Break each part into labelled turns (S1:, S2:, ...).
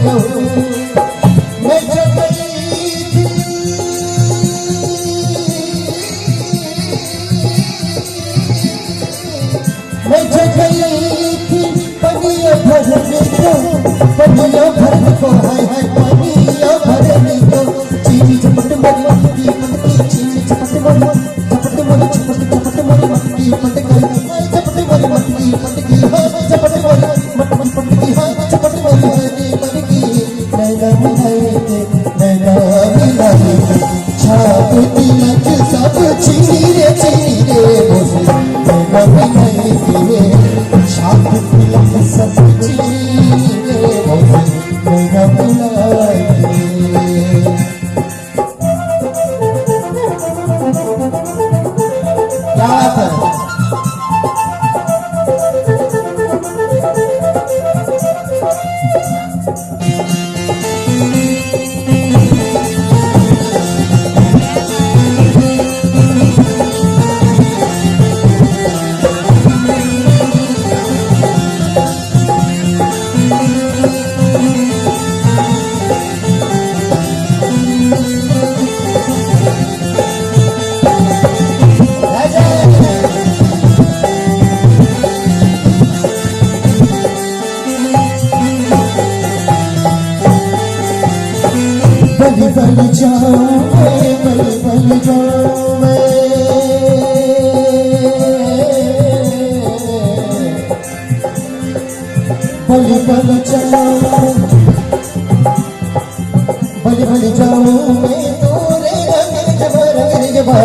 S1: मैं जो गई थी मैं जो गई थी पनिया भरने को हाय हाय पनिया भरने को चीनी झपट मरी मटकी मटकी चीनी झपट मरी झपट मरी झपट मरी मटकी मटकी झपट मरी मटकी मटकी झपट मरी मटकी मटकी झपट मरी मटकी नैना मिलाए छाप तिलक सब चीनी रे बोसे नैना मिलाए छाप तिलक सब चीनी रे बोसे नैना मिलाए बल जाऊं बल जाऊं मैं बल जाऊं बल जाऊं मैं तोरे रंग जबा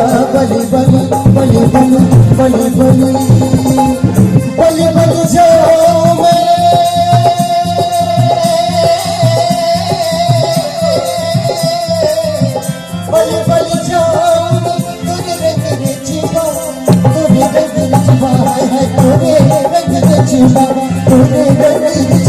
S1: बल जाऊं मैं बल जाऊं तोरे रंग चिबा तोरे रंग चिबा है तोरे रंग चिबा तोरे रंग